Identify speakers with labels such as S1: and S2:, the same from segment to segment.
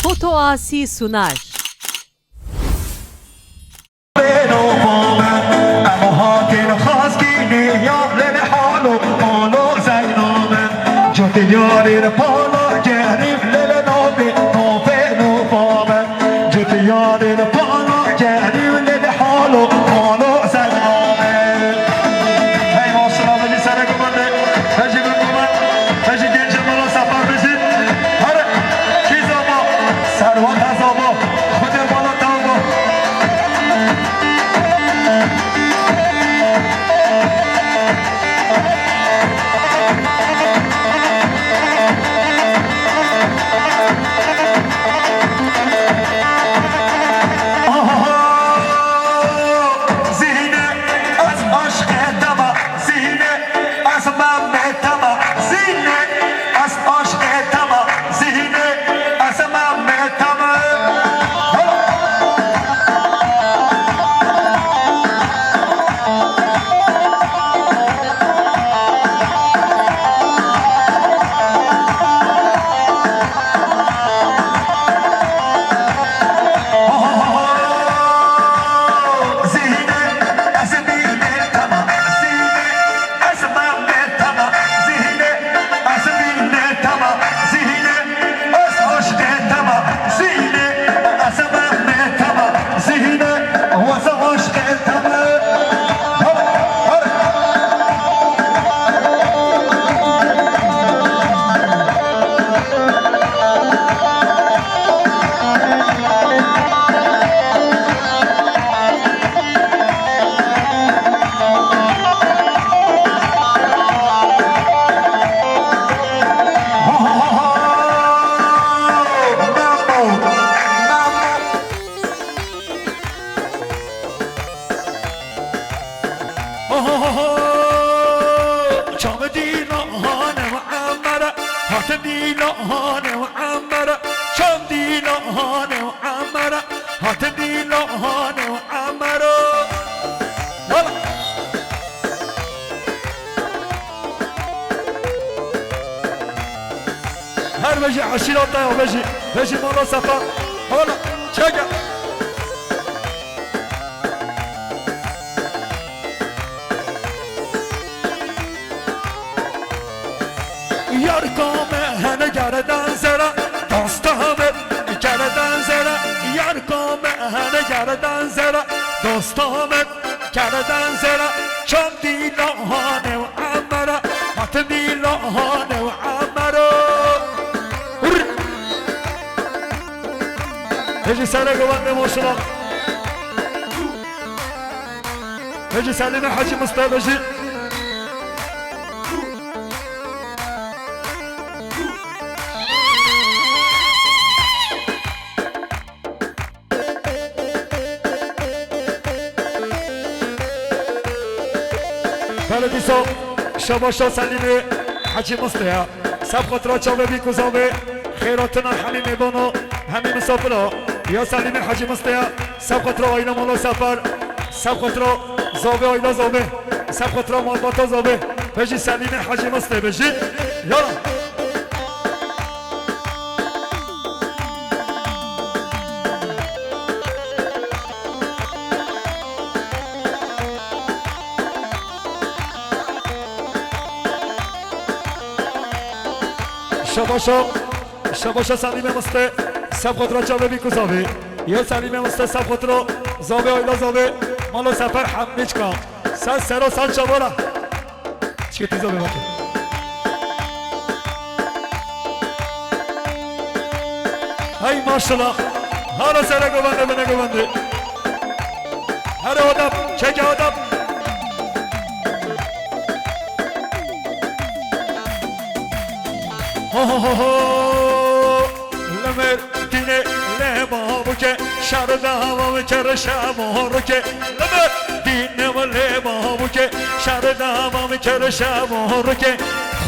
S1: Foto Asi sunar.
S2: هر بجي عشيرة طايا بجي مرة صفا هلا شجع ياركم هنا جردان زرا دوستامت جردان زرا ياركم هنا جردان زرا دوستامت جردان زرا چم دی لحانه و عمره حتمی لحانه و عمره هجي سنة قوانا موصلة هجي سالنا حاجي مستقبجي بلدي صوب شباشا سليمي حاجي مستقبجي سب خطرات شابه بيكو زابه خيراتنا الحميمي بانو همین مسافرها یا سلیم حاجی مستیا سب خطر آینا مولا سفر سب خطر زابه آینا زابه سب خطر مالباتا زابه بجی سلیم حاجی مستیا بجی یالا شباشا سلیم مستیا سب خطرا چاوه بی کزاوه یا سلیم مست سب خطرا زاوه آیلا زاوه مالو سفر حمیج کام سر سرا سال چاوارا چی که تیزا بباته های ماشالله هارا سر گوانده بنه گوانده هر آدم چک آدم ها ها ها ها لمر دینه لما بکه شرد هوا کر شما رو که لمر دینه و لما بکه شرد هوا کر شما رو که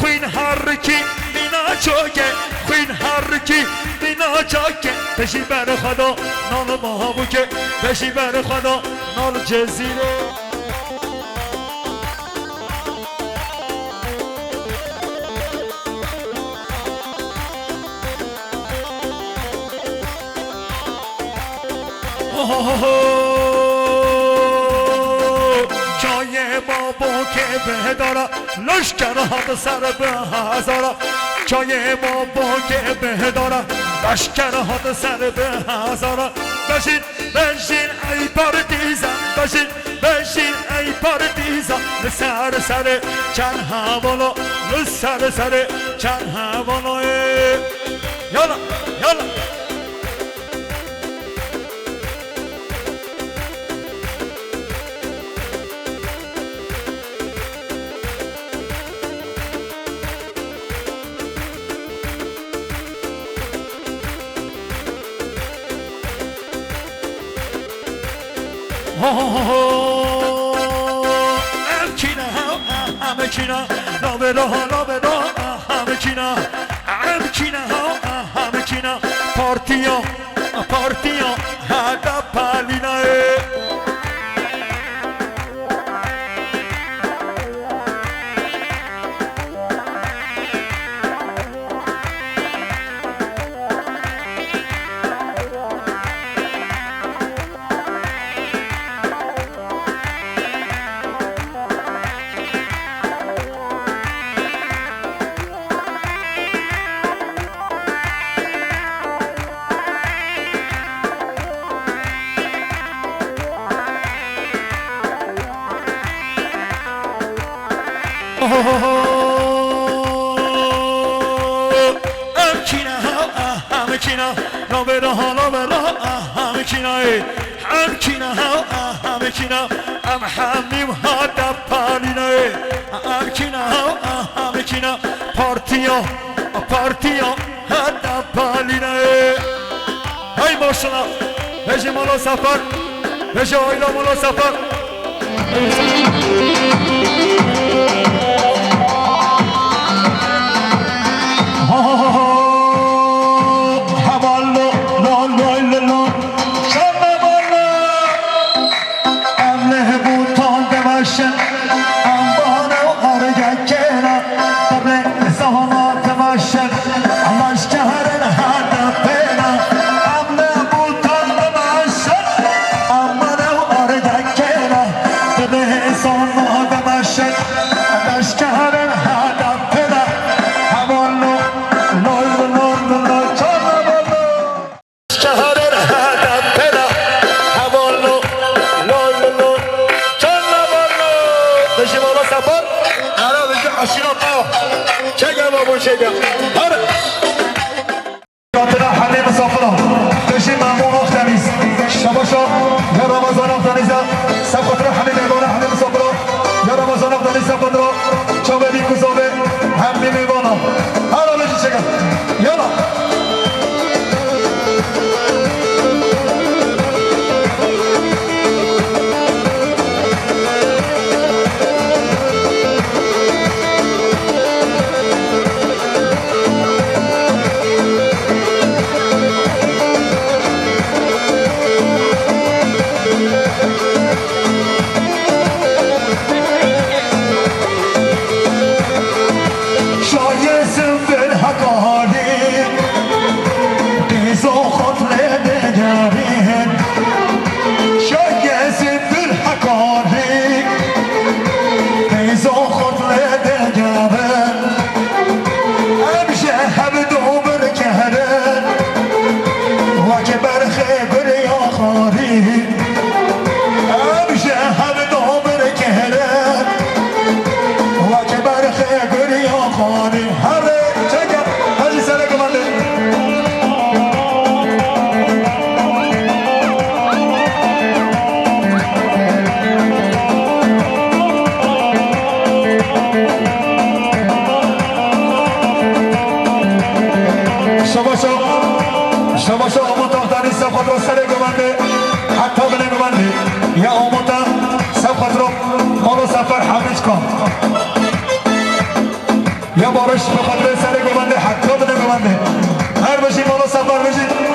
S2: خوین هر کی بینا چوکه خوین هر کی بینا چوکه بشی بر خدا نال ما بکه بشی بر خدا نال جزیره جای بابا که بدارا لشکر ها سر به هزارا جای بابا که بدارا لشکر ها سر به هزارا بشین بشین ای پارتیزان بشین بشین ای پارتیزان سر سر چند هوالا سر سر چند هوالا یالا یالا همچینا نابرا نابرا همچینا همچینا همچینا پارتیا پارتیا هدا پالینا همچینا نابرا نابرا همچینا همچینا همچینا هم همیم ها دپالینا همچینا همچینا پارتیا پارتیا ها دپالینا های ماشاءالله بجی مولا سفر بجی آیلا مولا سفر
S1: یا بارش به خاطر سر گوانده حتی بده گوانده هر باشی مالا سفر بشید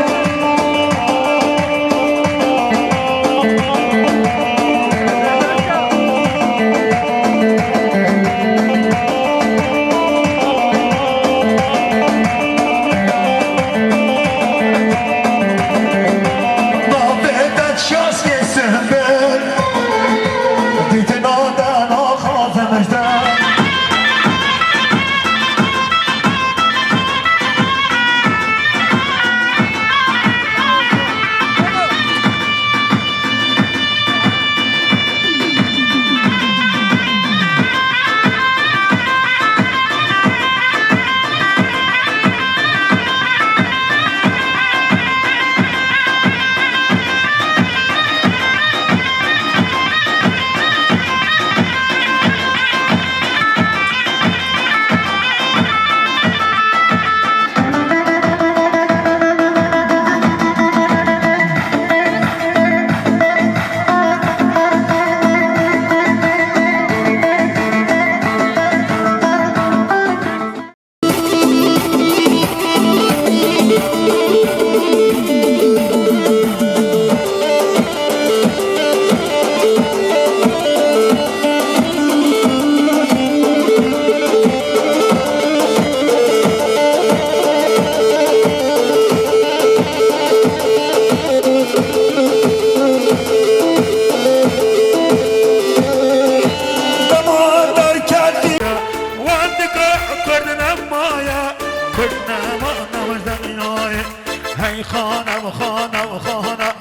S2: هی خانم خانم خانم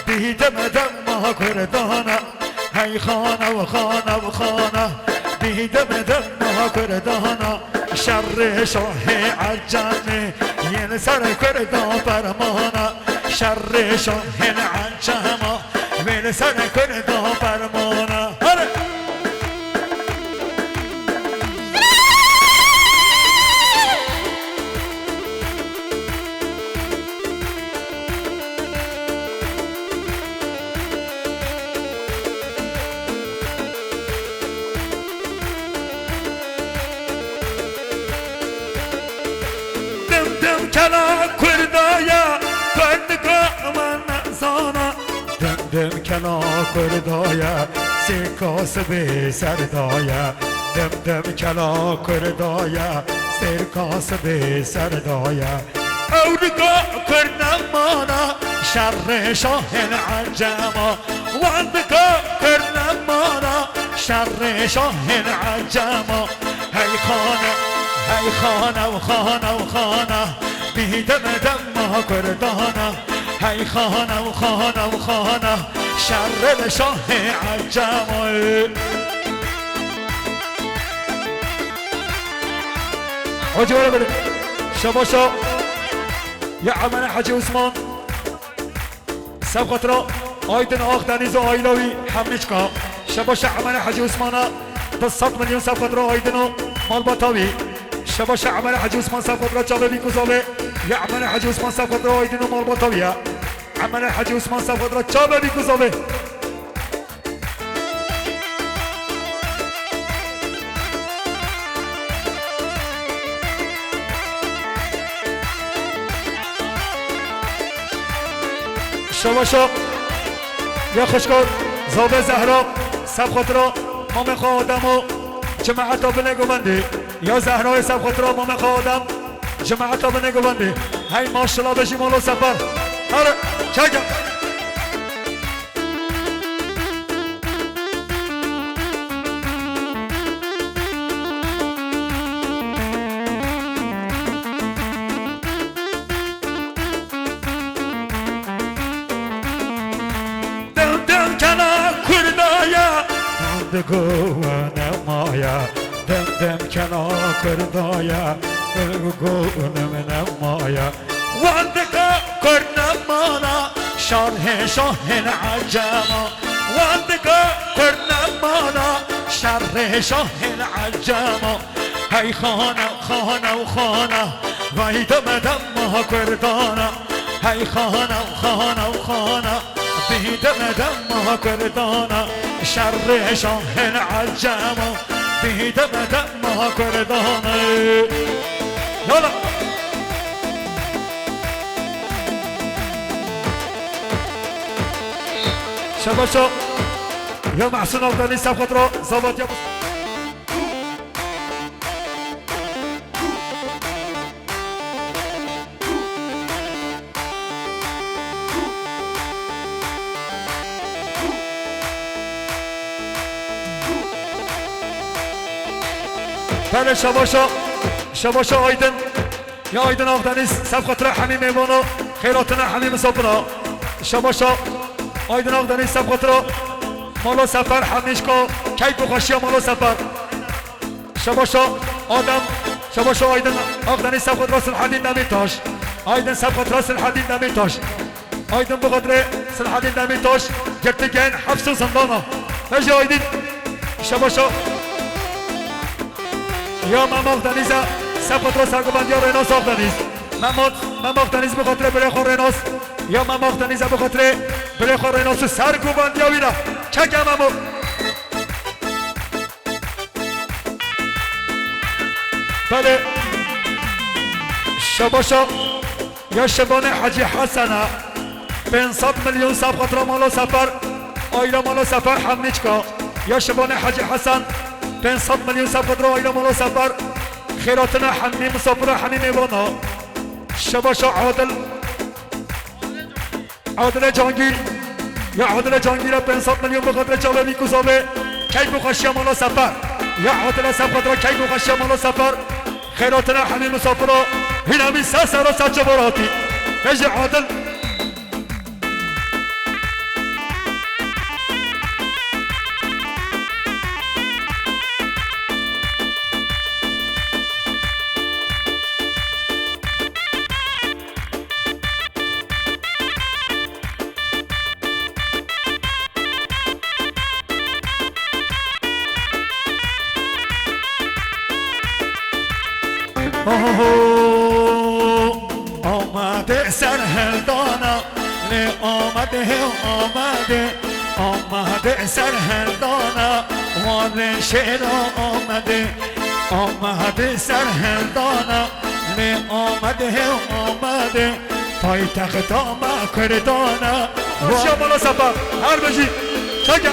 S2: دیدم دم کردانه هی خانم خانم خانم دیدم دم کردانه شر شاه عجمه ین سر کردان فرمانه شر شاه عجمه ین سر کردان فرمانه کلا کردایا کردگاه من نزانا دم کلا کردایا سرکاس به سردایا دم کلا کردایا سرکاس به سردایا اولگاه کردم مانا شر شاه عجما وندگاه کردم مانا شر شاه عجما هی خانه هی خانه و خانه و خانه بیدم دم کردانه هی خانه و خانه و خانه شر شاه عجمه حاجی برو بریم شباشا یا عمل حاجی عثمان سبقت را آیدن آخ دنیز و آیلاوی حملیچکا شباشا عمل حاجی عثمان 200 میلیون سبقت را آیدن و مال باتاوی شباش عمل حاجی عثمان سبقت را چاوه بی کزاوه یا عمل حاجی عثمان سبقت را آیدن و مال باتاویه عمل حاجی عثمان سبقت را چاوه بی کزاوه شباشا یا خوشکار زاوه زهرا سبقت را مام آدم و جماعت ها بنگو بنده یا زهرای سبقت را مام آدم جماعت ها بنگو بنده هی ماشالله بشی مالو سفر هره چکم دم کنا کردایا گوه نمایا دم کنا کردایا گوه نمایا وندگا کرنمانا شرح شاه عجما وندگا کرنمانا شرح شاه عجما هی خانه خانه و خانه ویدم دم کردانا هی خانه خانه و خانه بیدم دم کردانا شر شاه عجما بیدم دم کردانا یالا شباشا یا محسن افغانی سبقت را زباد یا بله شباشا آیدن یا آیدن آفدنیز سبقت را همین میمانو خیراتنا همین مسافرها شباشا آیدن آفدنیز سبقت را مالا سفر همیشکا کی بخوشی مالا سفر شباشا آدم شباشا آیدن آفدنیز سبقت را سلحدین نمیتاش آیدن سبقت را سلحدین نمیتاش آیدن بقدر سلحدین نمیتاش گرتگین حفظ و زندانا نجی آیدن شباشا یا مماغ دنیز سبقت را سرگوبند یا ریناس آغ دنیز مماغ دنیز بخاطر بره خور ریناس یا مماغ دنیز بخاطر بره خور ریناس سرگوبند یا وینا چکم مماغ بله شباشا یا شبان حجی حسنه 500 میلیون سبقت را مالا سفر آیلا مالا سفر همنیچکا یا شبان حجی حسن 500 میلیون سبقت را آیلا مالا سفر خیراتنا همین مسافر همین میوانا شباشا عادل جانگیر یا عادل جانگیر 500 میلیون بخاطر جالبی کزاوه کی بخوشی مالا سفر یا عادل سبقت را کی بخوشی مالا سفر خیراتنا همین مسافر این همین سه سر و سچه باراتی نجي عادل آمده سر دانا نه آمده آمده سر دانا وان شعر آمده سر دانا نه آمده پای تخت آمد کردانا روشیا بالا سفر هر بجی چگه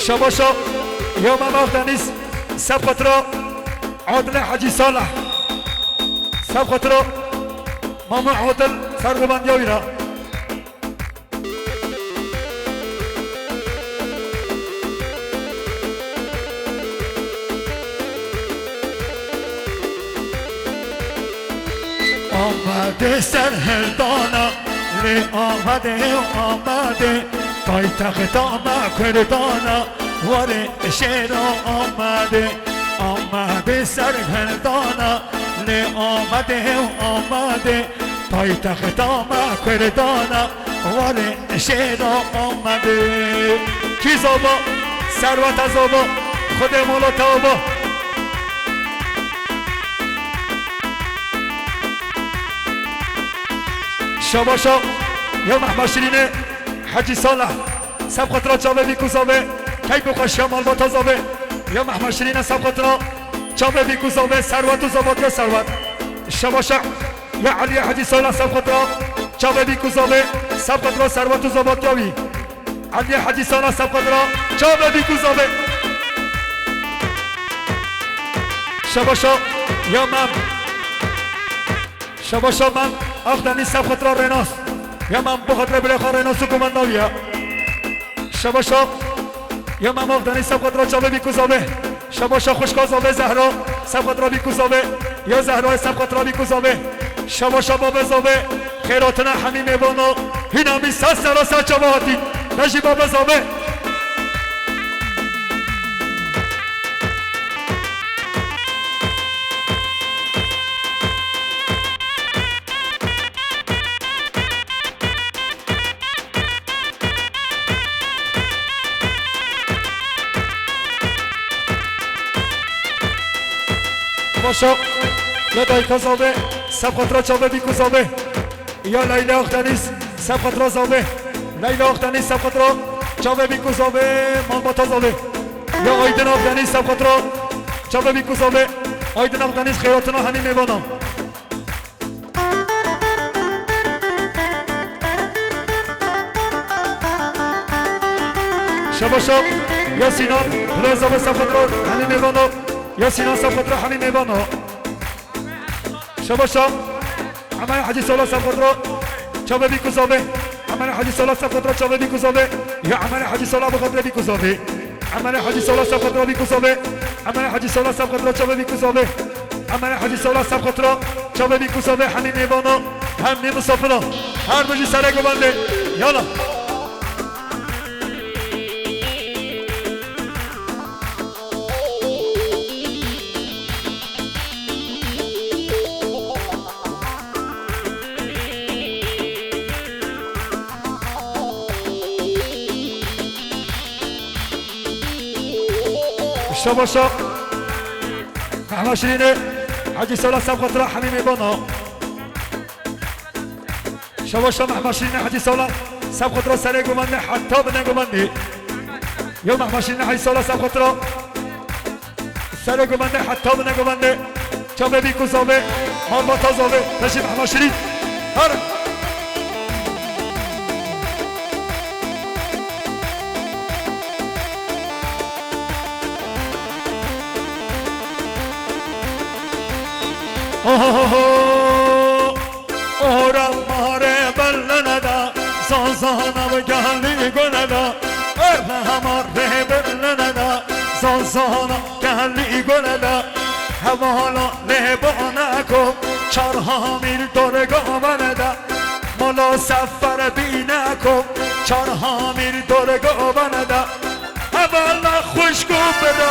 S2: شباشا يوم مغدنيس سبقترو عادل حجي صالح سبقترو ماما عادل سرغبان يويرا آمده سرهردانا لی آمده پای تخت آمد کردانا واره شعر آمده سرگردانا لی آمده پای تخت آمد کردانا واره شعر آمده کی زابا ثروت زابا خود مولا تابا شباشا یا محمشرین حجی صالح سبقت را چاوه بیکوزاوه کی بخوشی مال با تازاوه یا محمشرین سبقت را چاوه بیکوزاوه ثروت و زابات یا ثروت شباشا یا علی حجی صالح سبقت را چاوه بیکوزاوه سبقت را ثروت و زابات یاوی علی حجی صالح سبقت را چاوه بیکوزاوه شباشا یا من شباشا من اخدنی سبقت را رناس یا من بخاطر بلخا رناس و کمانداویا شباشا یا من اخدنی سبقت را چاوه بیکوزاوه شباشا خوشکازاوه زهرا سبقت را بیکوزاوه یا زهرا سبقت را بیکوزاوه شباشا بابا زاوه خیراتنا همین میبانو هینامی ساز سراسا چاواتی نجی بابا زاوه باشا یا دایکا زاوه سبقت را چاوه بیکوزاوه یا لیلا اختنیس سبقت را زاوه لیلا اختنیس سبقت را چاوه بیکوزاوه مالباتا زاوه یا آیدن اختنیس سبقت را چاوه بیکوزاوه آیدن اختنیس خیراتنا همین میبانم شباشا یا سینان پلازاوه سبقت را همین میبانم یا سینان سبقت را همین میبانم شباشا عمل حجی صلاح سبقت را چاوه بیکوزاوه عمل حجی صلاح سبقت را چاوه بیکوزاوه یا عمل حجی صلاح بخاطر بیکوزاوه عمل حجی صلاح سبقت را بیکوزاوه عمل حجی صلاح سبقت را چاوه بیکوزاوه عمل حجی صلاح سبقت را چاوه بیکوزاوه همین میبانم همین مسافرا هر بجی سره گوانده یالا شباشا محمشرين حجي صلاح سبقت را حميم يبانا شباشا محمشرين حجي صلاح سبقت را سري قماني حتى بنا قماني يا محمشرين حجي صلاح سبقت را سري قماني حتى بنا قماني شابه بيكو زاوه مالباتا زاوه نشي محمشرين هر اورم ماره بلندا زازانا و گلی گلدا ارم ماره بلندا زازانا گلی گلدا حوالا لبانکم چارها میل دور گوانده مالا سفر بینکم چارها میل دور گوانده حوالا خوشگو بده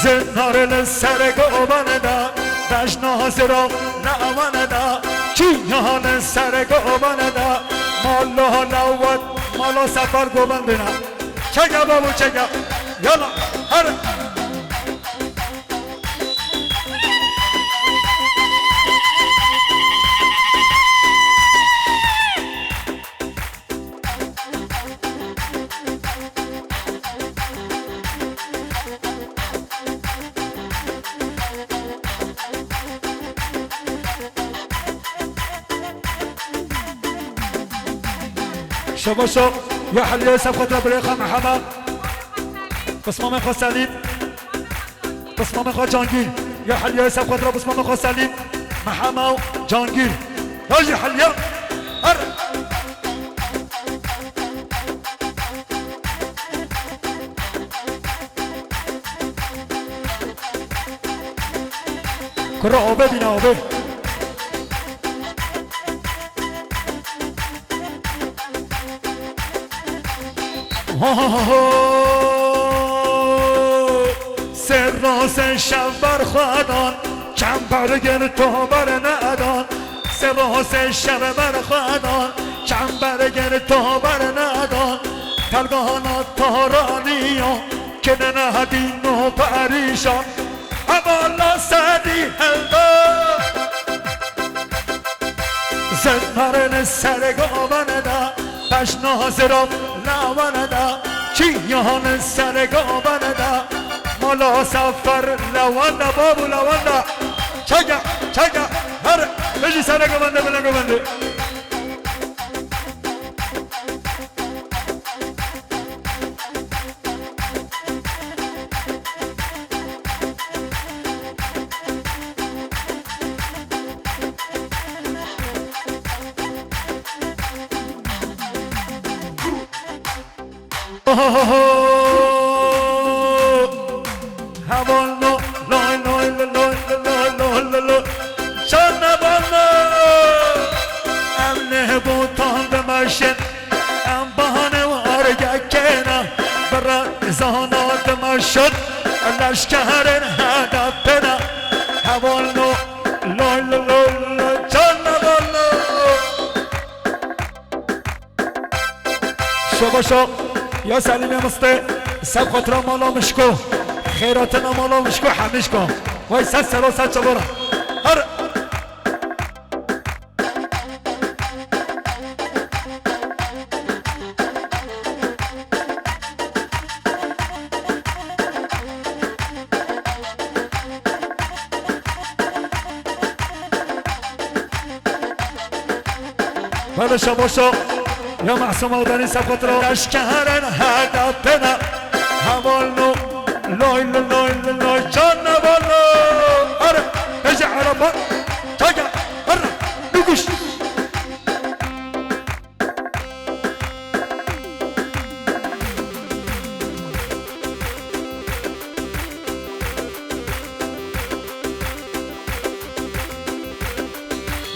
S2: زنار سر گوانده دش نازرا نوانده چیان سر گوانده مالا لوات مالا سفر گوانده چگه بابو چگه یالا هر شبا شو يا حلية سبقت ربريخة محمد بسمة من خواست سليم بسمة من خواست جانگير يا حلية سبقت رب بسمة من خواست سليم محمد جانگير يا حلية هر كرة عوبة بينا عوبة سر راز شب بر خودان کم برگن تو بر ندان سر راز شب بر خودان کم برگن تو بر ندان تلگانا تارانیا که نهدین و پریشان حوالا سدی هلدا زنهرن سرگامنه دا پش نازرم لوانه دا چیان سرگامنه دا مالا سفر لوانه بابو لوانه چگه هر بجی سرگامنه بلنگامنه هوالو لای لای لای لای لای چند بالا امنه بوتان دمشن ام بهانه وارگه کنه برا زانات مشد لشکرن هدفنا هوالو لای لای چند بالا شباشو یا سلیم مسته سب خاطر مالا مشکو خیراتنا مالا مشکو همیش کن وای ست سرا ست چبارا هر بله شباشو یا محسوم آدانی سب خاطر لشکرن هدفنا حوالو لای لای لای چند بالا هر بجه عربان تاگه هر بگوش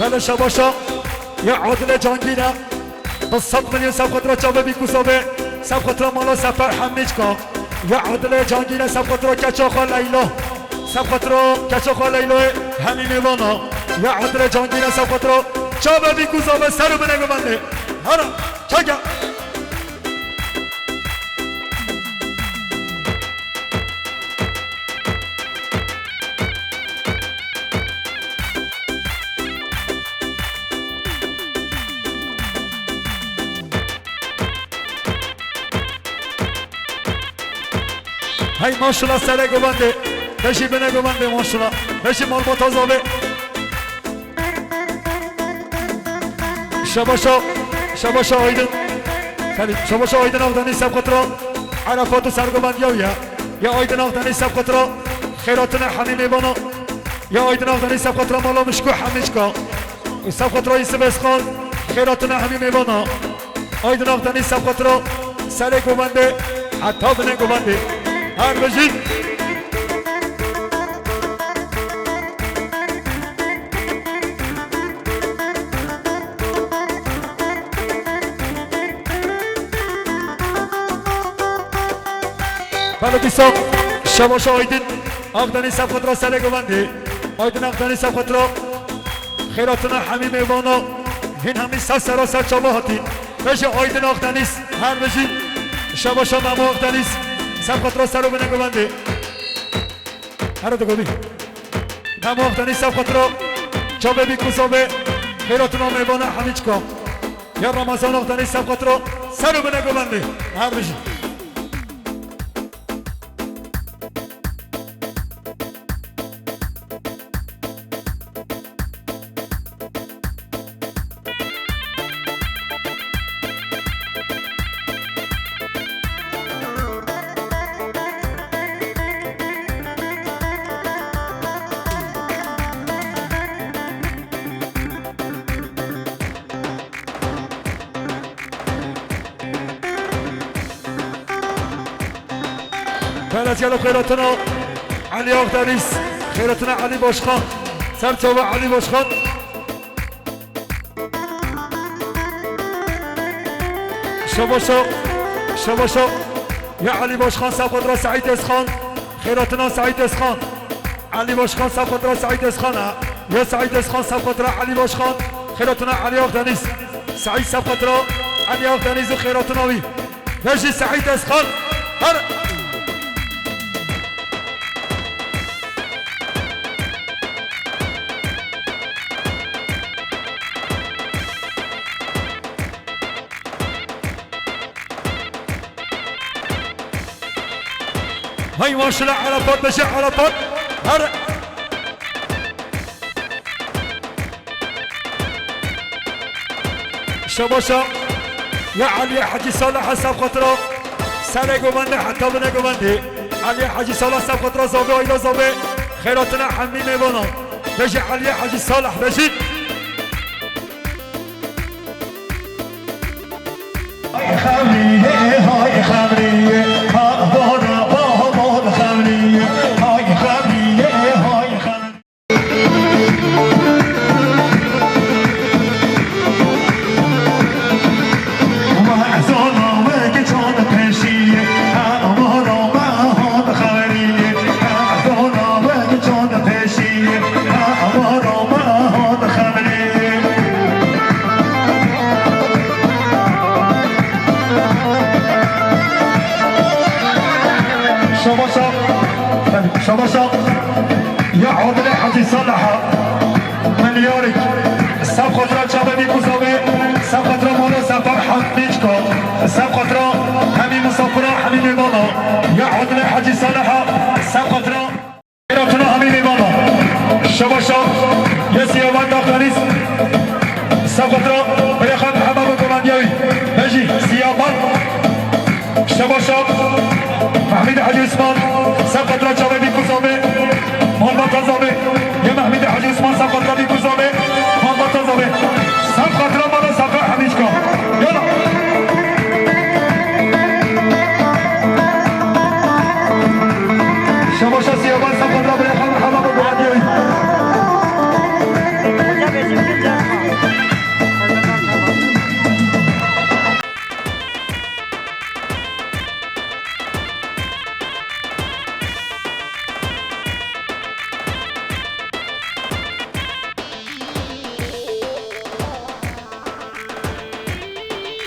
S2: بله شباشا یا عادل جانگیره با 100 میلیون سب خاطر چابه بیکوسابه سب خاطر مالا سفر همیج کن یا عادل جانگیره سب خاطر کچاخا لیلا سب خاطر کچاخا لیلا همین میوانا یا عادل جانگیره سب خاطر چابه بیکوسابه سر بنگو بنده هر چگه هی ماشالله سره گوانده بشی بنه گوانده ماشالله بشی مال با تازابه شباشا آیدن شباشا آیدن آقدانی سب خطرا عرفات و سرگوبندی یا آیدن آقدانی سب خطرا خیراتن حمیمی بانا یا آیدن آقدانی سب خطرا مالا مشکو حمیشکا سب خطرا ایسه بسخان خیراتن حمیمی بانا آیدن آقدانی سب خطرا سره گوانده حتی بنه گوانده هر بجید بله دوستان شباش آیدین آقدانی سب خود را سر گوندی آیدین آقدانی سب خود را خیراتنا همین میوانا این همین سر سر چاباهاتی بشه آیدین آقدانیست هر بجید شباش مامو آقدانیست سب خود را سر رو بینه گوندی هر دو گوی مامو آقدانیست سب خود را چابه بی کسابه خیراتنا میوانا همین چکا یا رمضان آقدانیست سب خود را سر رو بینه گوندی هر بجید بلد يلا خيراتنا علي أغدانيس خيراتنا علي باشخان سرتوا علي باشخان شباشا يا علي باشخان سب خود را سعید اسخان خيراتنا سعید اسخان علي باشخان سب خود را سعید اسخان يا سعید اسخان سب خود را علي باشخان خيراتنا علي أغدانيس سعید سب خود را علي أغدانيس خيراتنا وي نجي سعید اسخان هر هاي ما شاء الله على فوت بشع على فوت هر شباشا يا علي حجي صالح حساب خطره سنه قوانده حتى بنا قوانده علي حجي صالح حساب خطره زوبه وإذا زوبه خيراتنا حمي ميبانا بشي علي حجي صالح بشي
S1: هاي خمرية هاي خمرية ها بونا بونا خمرية هاي خمرية هاي خمرية وما أزونا وقتونا كرشية ها بونا بونا خمرية ها أزونا وقتونا كرشية ها بونا بونا خمرية شباشا يا عودة حجي صالحة مليارك سب خطرة شبابي كوزابي سب خطرة مولا سفر حميجكو سب خطرة همي مسافرة همي ميبانا يا عودة حجي صالحة سب خطرة إيراتنا همي ميبانا شباشا يا سيابان داخلانيس سب خطرة بريخان حمام كمانيوي بجي سيابان شباشا محمد حجي عثمان سب خطرة شبابي كوزابي محمد تزابي يا محمد حجي عثمان سب خطرة بكوزابي محمد تزابي سب خطرة مالا سفر حميجكو يلا شباشا سيابان سب خطرة بريخان حمام كمانيوي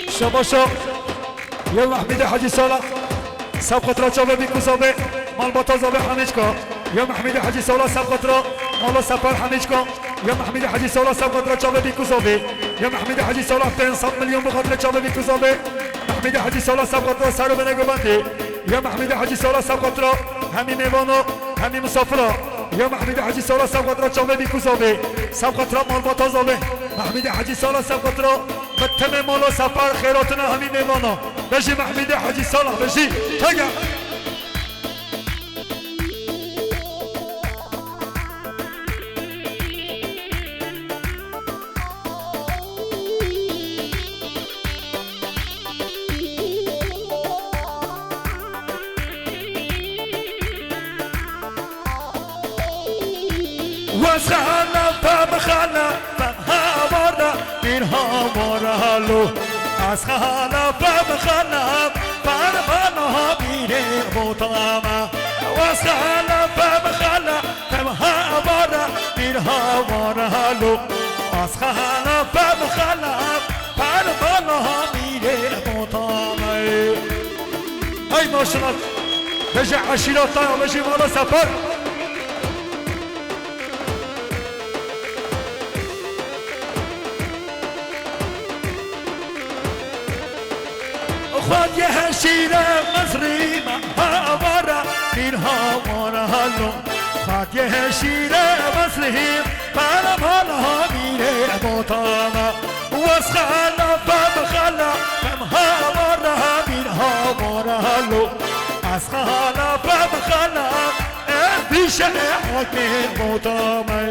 S1: شباشا يا محمد حجي صالح سب خطرة شبابي كوزابي مال بطل زابي حميجكا يا محمد حجي صالح سب خطرة مالا سفر حميجكا يا محمد حجي صالح سب خطرة شبابي كوزابي يا محمد حجي صالح 500 مليون بخاطر شبابي كوزابي محمد حجي صالح سب خطرة سارو بنگو بندي يا محمد حجي صالح سب خطرة همي ميوانا همي مسافرة يا محمد حجي صالح سب خطرة شبابي كوزابي سب خطرة مال بطل زابي محمد حجي صالح سب خطرة بتم مالا سفر خيراتنا همي ميوانا بجي محمد حجي صالح بجي هيا
S2: واسخانا فمخانا فمهامورنا من هامورالو اسخانا فمخانا فمهامورنا من بوتاما واسخانا فمخانا فمهامورنا من هامورالو اسخانا فمخانا فمهامورنا من بوتاما هاي ما شاء الله بجي عشيرة طايرة بجي مالا سفر خود یه هشیره مصری مهامورا من هامورا هلو خود یه هشیره مصری مهامورا میره بوتاما واسخانا فمخانا فمهامورا من هامورا هلو اسخانا فمخانا بیشه حکم بوتاما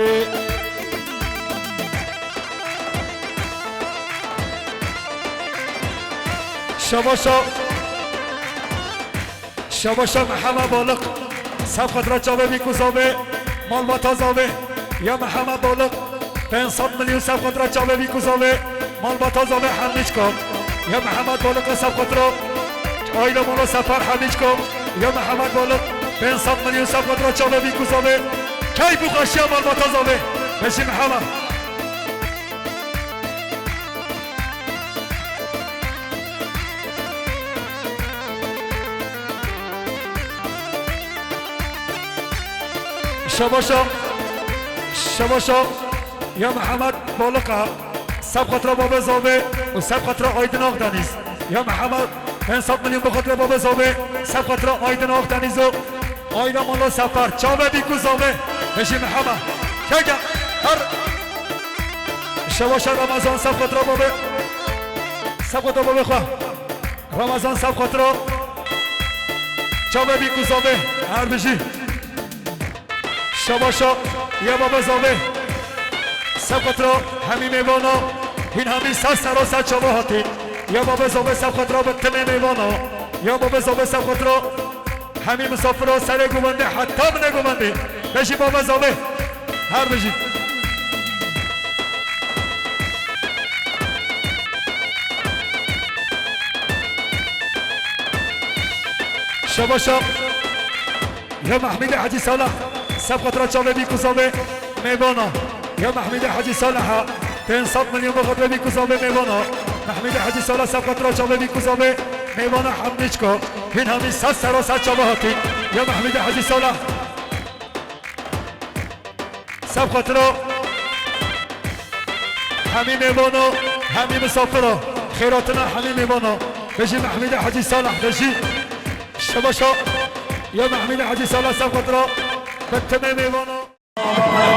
S2: شباشا محمد بالق سب خطرة جاوه بیکو زاوه مال باتا زاوه یا محمد بالق 500 میلیون سب خطرة جاوه بیکو زاوه مال باتا زاوه حمیج کن یا محمد بالق سب خطرة آیل مالا سفر حمیج کن یا محمد بالق 500 میلیون سب خطرة جاوه بیکو زاوه کی بخشی مال باتا زاوه بشی محمد شباشا یا محمد بالقا سب خطره باب زاوه و سب خطره آیدن آق دنیز یا محمد 500 میلیون بخاطر باب زاوه سب خطره آیدن آق دنیز و آیدن مالا سفر چاوه بیکو زاوه بشی محمد که هر شباشا رمضان سب خطره باب سب خطره باب خواه رمضان سب خطره چاوه بیکو زاوه هر بشی شباشا یا بابا زاوه سب خطرا همی میوانا این همی سراسر چاوه هاتی یا بابا زاوه سب خطرا به تمه میوانا یا بابا زاوه سب خطرا همی مسافرها سر گوونده حتی من گوونده بشی بابا زاوه هر بشی شباشا یا محمد حجی صالح سب خطرة چاوه بیکو زاوه میوانا یا محمد حجی صالح 500 میلیون بخاطر بیکو زاوه میوانا محمد حجی صالح سب خطرة چاوه بیکو زاوه میوانا حمدیچ کو این همی سراسر چاوه هاتی یا محمد حجی صالح سب خطرة همی میوانا همی مسافرها خیراتنا همی میوانا بشی محمد حجی صالح بشی شباشا یا محمد حجی صالح سب خطرة بالتمام وانا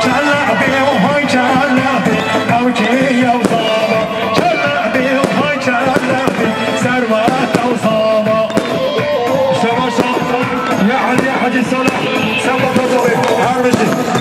S1: جلبي وهاي جلبي اوجي وصابه جلبي وهاي جلبي ثروات وصابه شباشا يا علي حجي صالح سبط ضوي هرمجي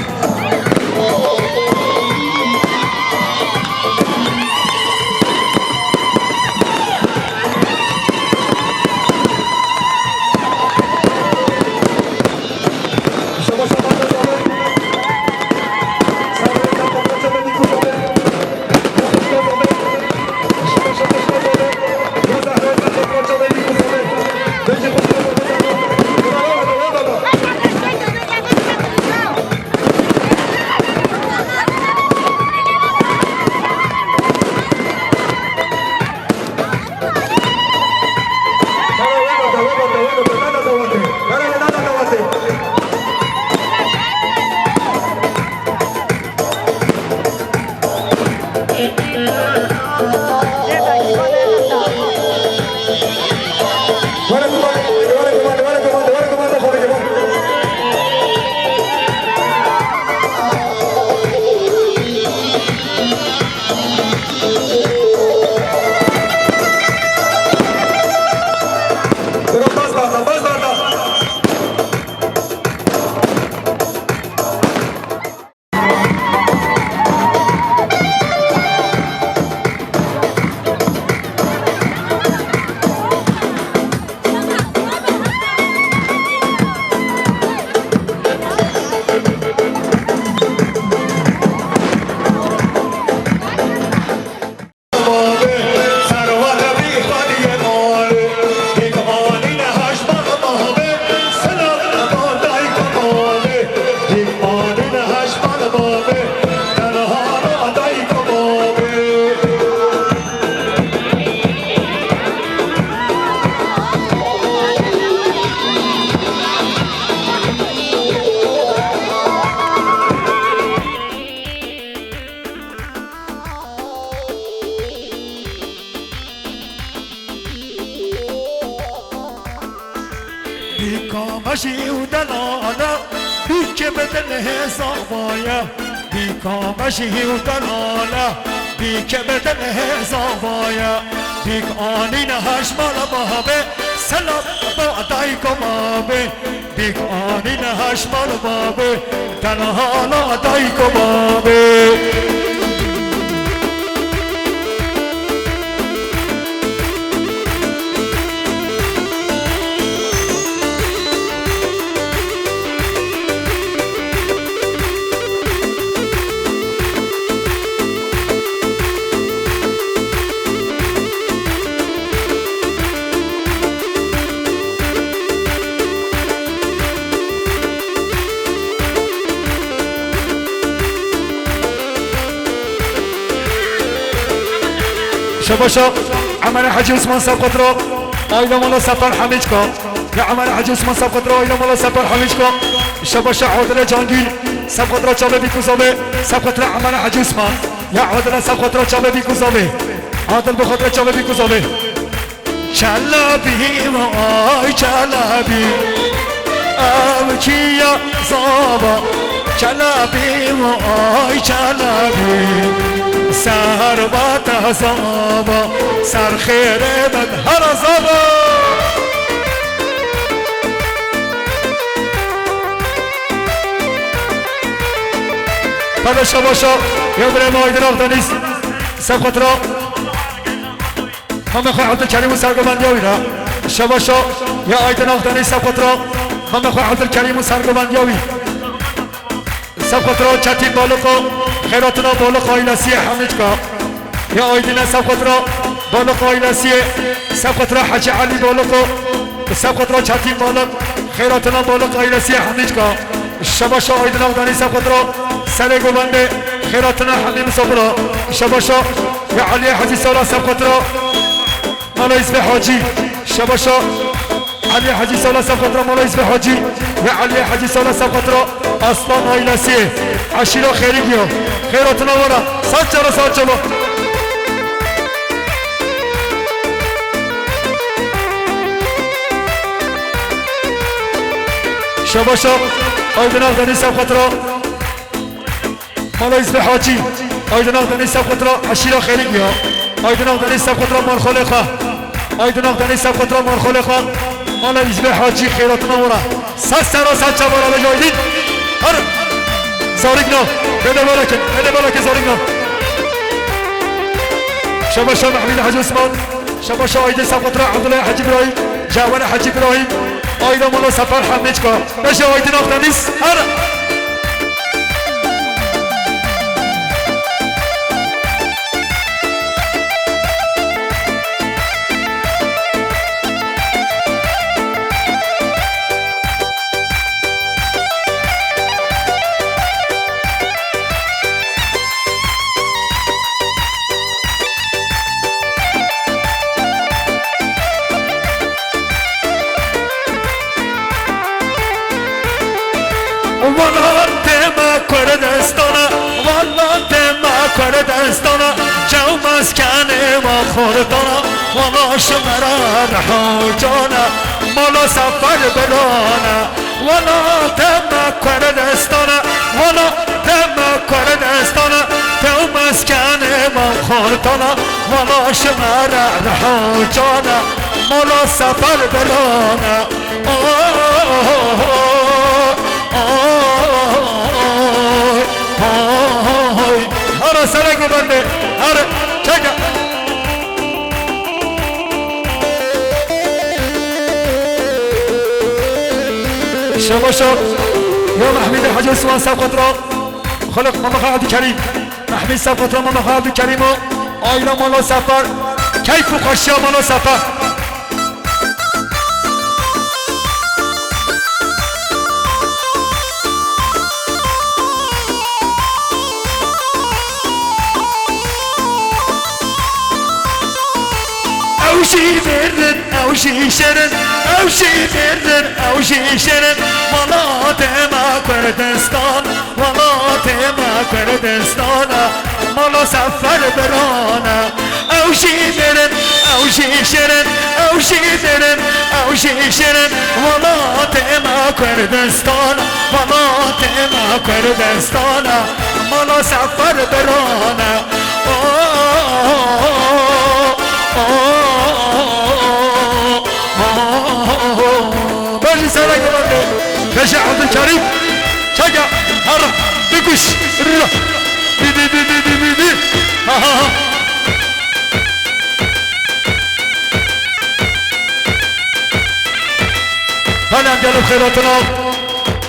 S2: که به دل زابایه بی کامشی و دلاله بی که به دل زابایه بی آنین هشمال بابه سلام با دای کمابه بی آنین هشمال بابه تنها دای کمابه شباشا عمل حاجي عثمان صاحب قدرة آيدا مولا سفر حميدكو يا عمل حاجي عثمان صاحب قدرة آيدا مولا سفر حميدكو شباشا عادل جانگیر صاحب قدرة چاله بیکوزاوه صاحب قدرة عمل حاجي عثمان يا عادل صاحب قدرة چاله بیکوزاوه عادل بخاطر چاله بیکوزاوه چلا بیم آی چلا بیم او کیا زابا چلا بیم آی چلا بیم سهر با تهزابا سر خیره بد هر زابا پدا شباشا یادره مایدن آقدا نیست سب خطرا همه خواه عبدالکریم و سرگوبندی آوی را شباشا یا آیدن آقدا نیست سب خطرا همه خواه عبدالکریم و سرگوبندی آوی سب خطرا چتین بالقا خیراتنا بالق آیلسی حمیدکا یا آیدین سب خطرا بالق آیلسی سب خطرا حج علی بالقا سب خطرا چتین بالق خیراتنا بالق آیلسی حمیدکا شباشا آیدن آقدانی سب خطرا سر گوبنده خیراتنا حمیم صبرا شباشا یا علی حجی سالا سب خطرا مولا اسم حاجی شباشا علی حجی سالا سب خطرا مولا اسم حاجی یا علی حجی سالا سب خطرا اصلان آیلسیه عشیرا خیری گیا خیراتنا ورا سات چلو شباشا آیدن آقدانی سب خطرا مولا اسم حاجی آیدن آقدانی سب خطرا عشیرا خیری گیا آیدن آقدانی سب خطرا مارخال خواه آیدن آقدانی سب خطرا مارخال خواه مولا اسم حاجی خیراتنا ورا سات چبارا بجایدین هر زارگنا بده بالا که زارگنا شباشا محمد حاج عثمان شباشا آیده سب خطرا عبدالله حاج ابراهیم جوان حاج ابراهیم آیده مولا سفر حمیدکا بشه آیده ناخته نیست هر کردستانا جو مسکن ما خوردانا والا شمرا رها جانا مالا سفر بلانا والا تم کردستانا والا تم کردستانا جو مسکن ما خوردانا والا شمرا رها جانا مالا سفر بلانا هر سرک بنده هر چکا شباشا یا محمد حاج عثمان صاحب خطرا خلق ماما عبد کریم محمد صاحب خطرا ماما عبد کریم و آیلا مالا سفر کیف و خاشیا مالا سفر او شي شرن او شي برن او شي شرن ولا تما كردستان ولا تما كردستان مالا سفر برانا او شیرن او شیرن او شیرن او شیرن ولات ما کردستان ولات ما کردستان مالا سفر برانه باشی سرک بانده بشه عبدالکریم چگه هر بکش را دی دی دی دی دی دی دی بله گلو خیراتنا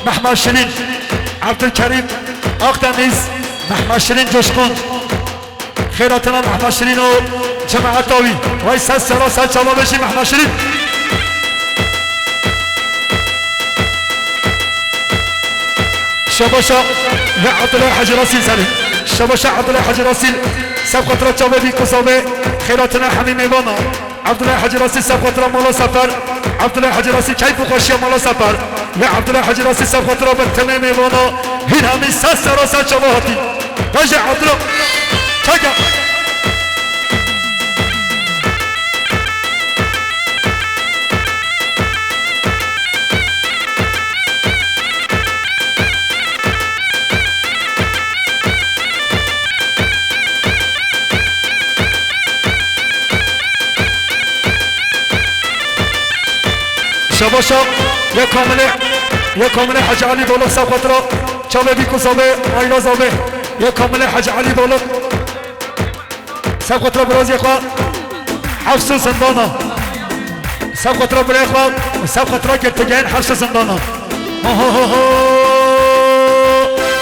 S2: محمد شیرین عبدالکریم آقدمیز محمد شیرین جشقون خیراتنا محمد شیرین و جماعت داوی وای سر سراسر چالا بشی محمد شیرین شباشا عبدالله حاج راسل سلیم شباشا عبدالله حاج راسل سبقت را جامعه بی کسامه خیراتنا همین میوانا عبدالله حاج راسل سبقت را مولا سفر عبدالله حاج راسل کیف و خوشی مولا سفر یا عبدالله حاج راسل سبقت را به تمه میوانا این همین سر سراسر جماعتی باشه عبدالله چگه شباشا یک کامل حج علی دولت سبقت را چاوه بی کسامه آینا زامه یک کامل حج علی دولت سبقت را برازی خواه حفظ زندانا سبقت را برای خواه سبقت را گرتگین حفظ زندانا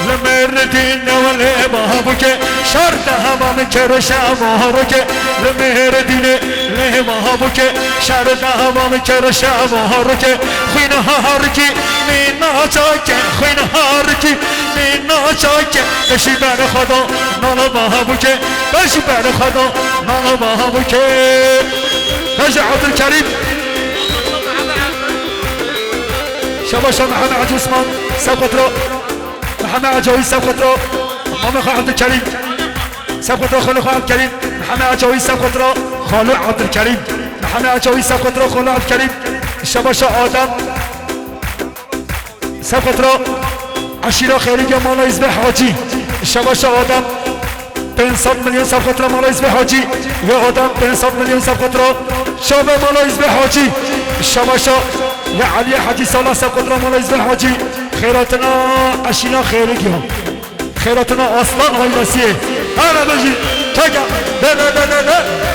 S2: لمردین ولی بابو که شرط همام کرش امارو که لمردین لی بابو که شرط همام کرش امارو که خوین هارکی مینا چاکه خوین هارکی مینا چاکه بشی بر خدا نالا بابو که بشی بر خدا نالا بابو که بشی عبدالکریم شباشا محمد عجو عثمان سبقت را محمد عجاوی سبقت را مام خواه عبدالکریم سبقت را خالو خواه عبدالکریم محمد عجاوی سبقت را خالو عبدالکریم محمد عجاوی سبقت را خالو عبدالکریم شباشا آدم سبقت را عشیرا خیریگا مولا ازبه حاجی شباشا آدم 500 میلیون سبقت را مولا ازبه حاجی یا آدم 500 میلیون سبقت را شابه مولا ازبه حاجی شباشا یا علی حاجی سالا سبقت را مولا ازبه حاجی خیراتنا عشینا خیرگی ها خیراتنا اصلا آیلاسیه هره بجی چگه نه نه نه نه نه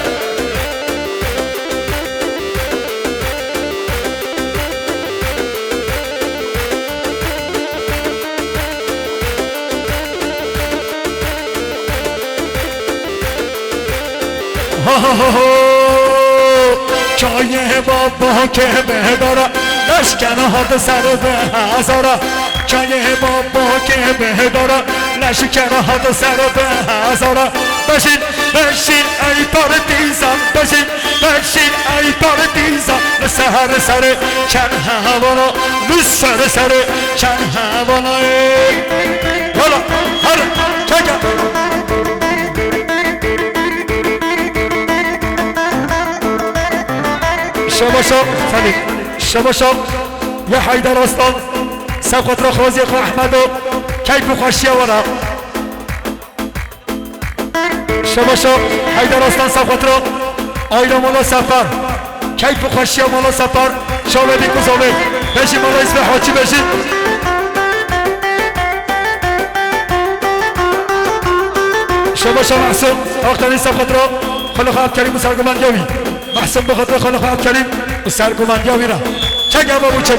S2: چای بابا که بهدارا لشکن هاد سر به هزارا چای بابا که بهدارا لشکن هاد سر به هزارا بشین بشین ای پاردیزم بشین بشین ای پاردیزم سهر سر چن هوانا سر سر چن هوانا حالا هر چگه شباشا سلیم شباشا یا حیدر استان سبقت را خوازی خواه احمد و کیف و خوشی ورا شباشا حیدر استان سبقت را آینا مولا سفر کیف و خوشی مولا سفر شاوه بی کزامه بشی مولا اسم حاجی بشی شباشا محسن آختانی سبقت را خلق عبدالکریم و سرگمندیاوی محسن بخاطر خلق عبدالکریم و سرگمندیاوی را چگه بابو چگه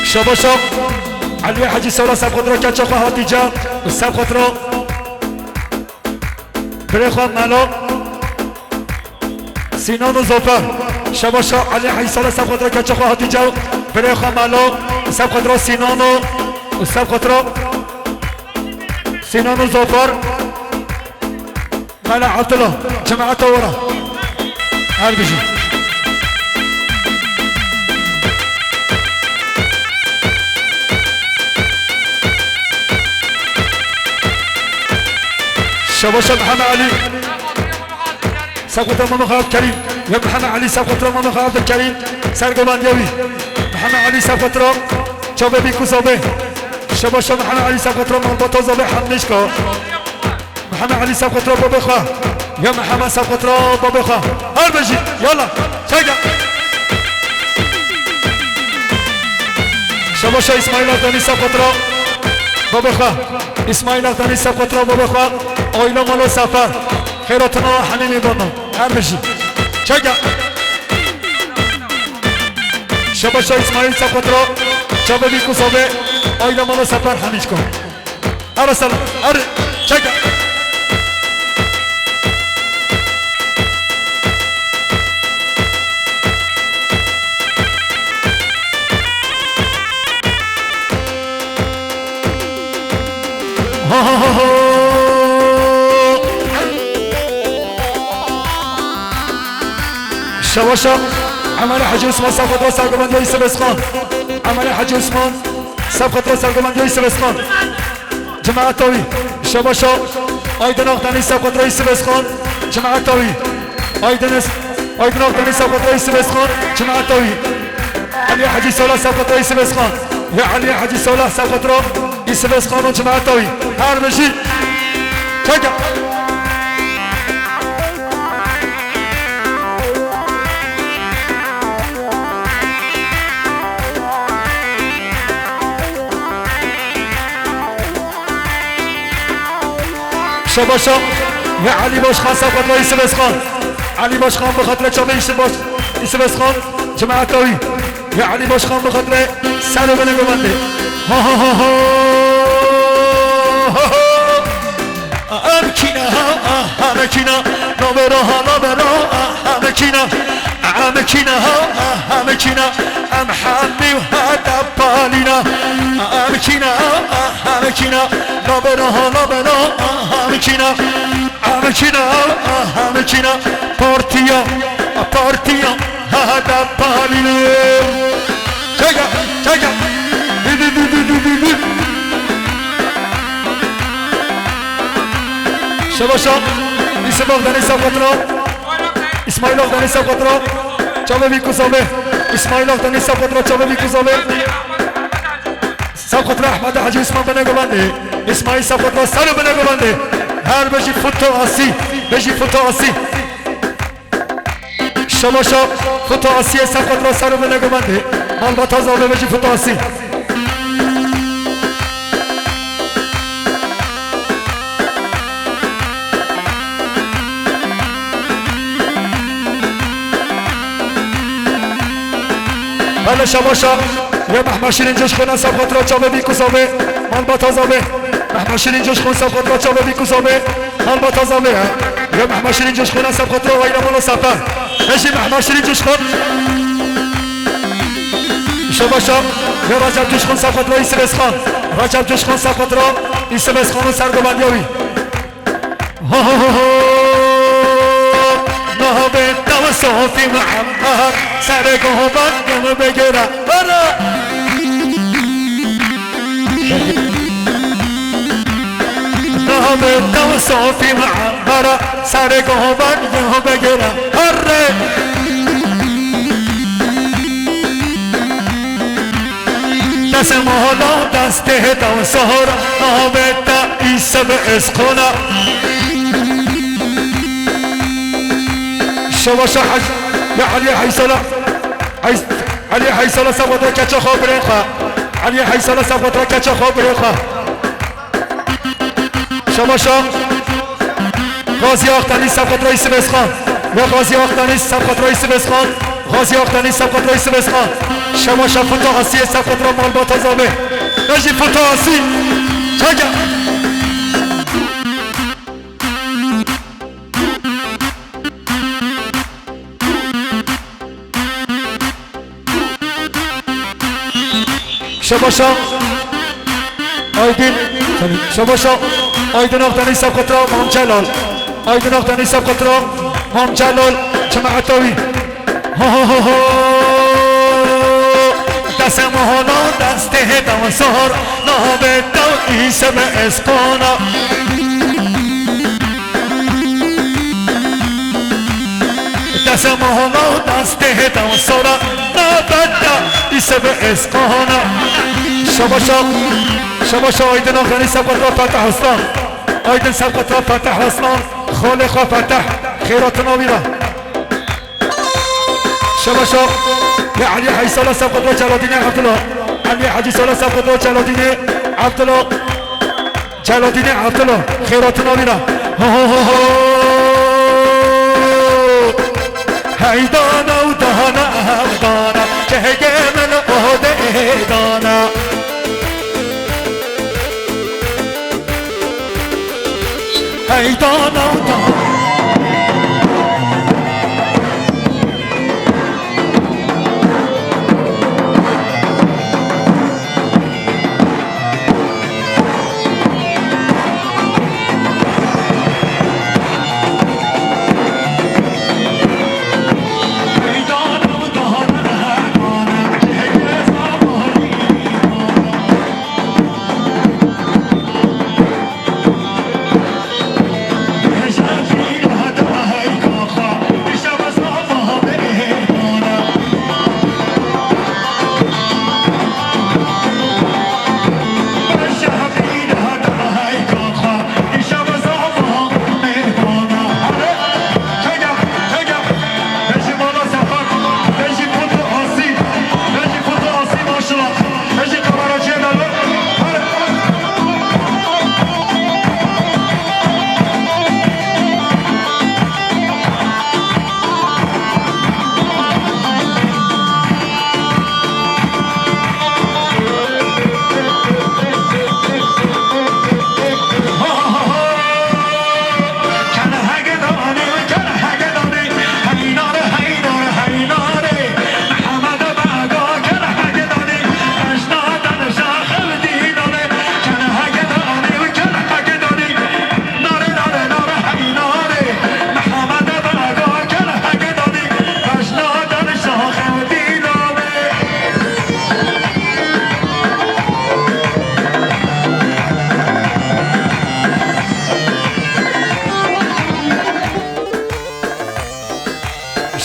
S2: شباشا علی حاجی سالا سبقت را کچه خواه حاتیجه و سبقت را برای خواه ملا سینان و زفر شباشا علی حاجی سالا سبقت را کچه خواه حاتیجه برای خواه ملا سبقت را سینان و سبقت را سینان و زفر هلا عبد الله جماعة ورا هل بيجي شباشا محمد علي سقط ماما خالد كريم يا محمد علي سقط ماما خالد كريم سرقمان يوي محمد علي سقط رو شباب بيكو زوبي شباشا محمد علي سقط رو مالباتو زوبي حمنشكو محمد علي سقط رو بابا خا يا محمد سقط رو بابا خا هل بجي يلا شجع شباشا اسماعيل داني سقط رو بابا خا اسماعيل داني سقط رو بابا خا اويلو مالو سفر خيراتنا حنيني بنا هل بجي شجع شباشا اسماعيل سقط رو شباب بيكو زوبي اويلو مالو سفر حنيشكو ارسل ار شجع شواشا عمل حاج عثمان سقط راس سرقمان يوسف اسخان عمل حاج عثمان سقط راس سرقمان يوسف اسخان جماعة توي شواشا ايضا اغتني سقط رئيس اسخان جماعة توي ايضا اغتني سقط رئيس اسخان جماعة توي علي حاج سولا سقط رئيس اسخان يا علي حاج سولا سقط رئيس اسخان جماعة توي هار بشي شجع شباشا يا علي باش خان سقط رئيس اسخان علي باش خان بخاطر شباب يوسف اسخان جماعة توي يا علي باش خان بخاطر سالو بن قبندي امكينا امكينا نبرها نبرها امكينا امكينا امكينا ام حمي وهذا بالينا امكينا امكينا نبرها نبرها امكينا امكينا امكينا بارتيا بارتيا هذا بالينا شجع شجع شباشا اسم اغداني سقطرو اسماعيل اغداني سقطرو چابه بيكو زوبه اسماعيل اغداني سقطرو چابه بيكو زوبه سقطرو احمد حاجی عثمان بنگو بنده اسماعيل سقطرو سالو بنگو بنده هر بجی فوتو آسی بجی فوتو آسی شباشا فوتو آسی سقطرو سالو بنگو بنده مالباتا زوبه بجی فوتو آسی هلا شباشا يا محمد شيرين جوش خونا سقط را چابه بيكو زوبه مالباتا زوبه محمد شيرين جوش خون سقط را چابه بيكو زوبه مالباتا زوبه يا محمد شيرين جوش خونا سقط را ويلا مالو سفر ماشي محمد شيرين جوش خون شباشا يا رجب جوش خون سقط را يوسف اسخان رجب جوش خون سقط را يوسف اسخان و سرگوبندیاوی نهبه توسوفي معمر سرقه بندم بگیره نهبه توسوفي معمر سرقه بندم بگیره دست مولا دسته توسهر نهبه تا ایسب اسخونه شواشا حج يا علي حيصلة علي حيصلة سبطة كاتشا خبريخا علي حيصلة سبطة كاتشا خبريخا شواشا غازي اختاني سبطة رئيس مسخان يا غازي اختاني سبطة رئيس مسخان غازي اختاني سبطة رئيس مسخان شواشا فوتو غاسي سبطة مالباتا زوبه نجي فوتو غاسي شجع شباشا آیدین شباشا آیدین اغدانی سبخطرا مام جلال آیدن اختانی سب قطرا مام جلال جماعتاوی دست مهانا دست دمسار نابه دو ایسه به اسقانا دست مهانا دست دمسار نابه دو ایسه به اسقانا شباشا آیدن آخرین سبقت را فتح حسنان آیدن سبقت را فتح حسنان خالقا فتح خیرات ناویرا شباشا يا علي حي صلاة سبقت را جلالدین عبدالله علي حجی صلاة سبقت را جلالدین عبدالله جلالدین عبدالله خیرات ناویرا هیدانا و دانا افدانا که من عهده دانا هیدانا و دانا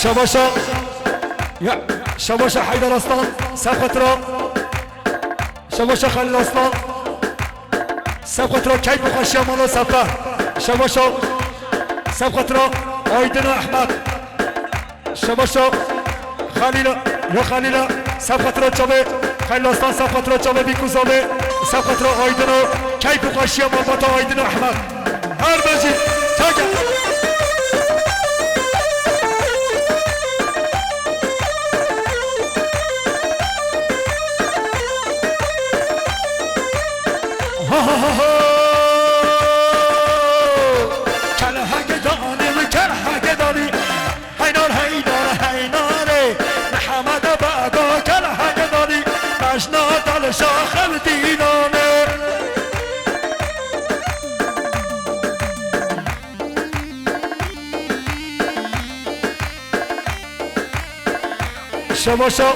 S2: شباشا يا شباشا حيدر أصلان سقطرا شباشا خليل أصلان سقطرا كيف خشيا مالا سقا شباشا سقطرا آيدن أحمد شباشا خليل يا خليل سقطرا جابي خليل أصلان سقطرا جابي بيكوزابي سقطرا آيدن كيف خشيا مالا آيدن أحمد هر بجي تاجا شاخم دینانه شباشا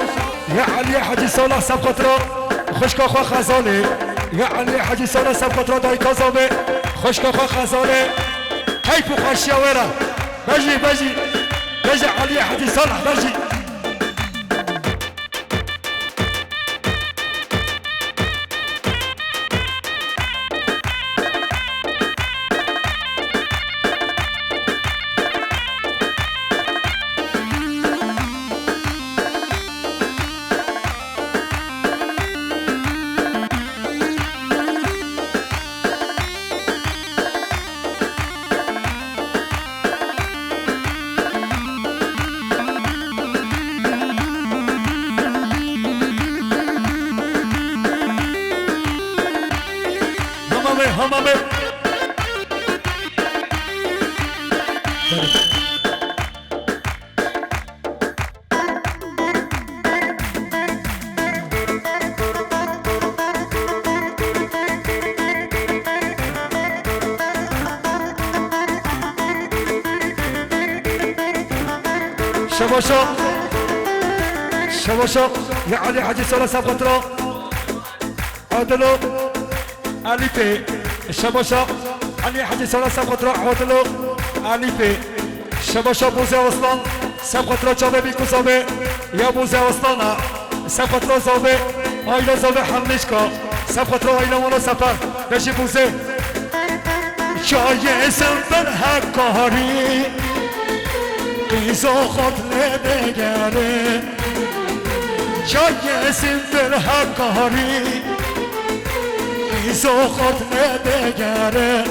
S2: يا علي حجي صالح سبقت را خشك اخوا خزانه يا علي حجي صالح سبقت را دای کازامه خشك اخوا خزانه كيف خشيا ورا بجي علي حجي صالح بجي همه شباشا شباشا يا علي حجي سولا سبقترا عدلو علي في شباشا علي حجي سولا سبقترا عدلو علي في شباشا بوزي وصلان سبقترا جابه بيكو زابه يا بوزي وصلانا سبقترا زابه آيلا زابه حملشكا سبقترا آيلا مولا سفر بشي بوزي جای زنبر حکاری بیزا خود نبگره جای زنبر حکاری بیزا خود نبگره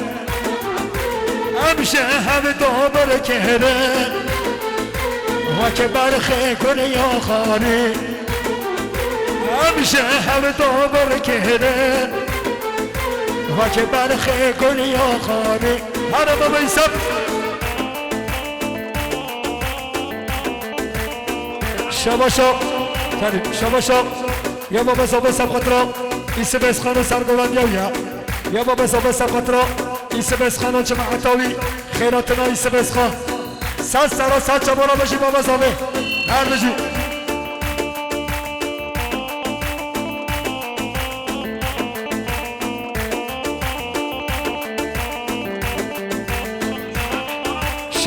S2: همیشه همه دابر کهره و که برخه کنه یا خاری همیشه همه دابر کهره و که برخه کنی یا خانه هر بابا ایساب شباشا شباشا یا بابا زابه سب خطرا ایسه بس خانو سرگوان یا بابا زابه سب خطرا ایسه بس خانو جماعتاوی خیراتنا ایسه بس خان سال سرا سال چبارا بشی بابا زابه هر بجی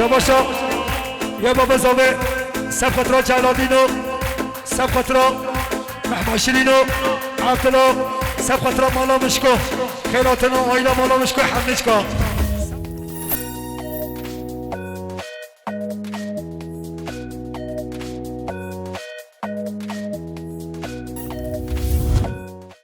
S2: شباشا يا بابا زوبي سب خطرة جلالينو سب خطرة محماشرينو عبدالو سب خطرة مالا مشكو خيراتنا عائلة مالا مشكو حمنشكو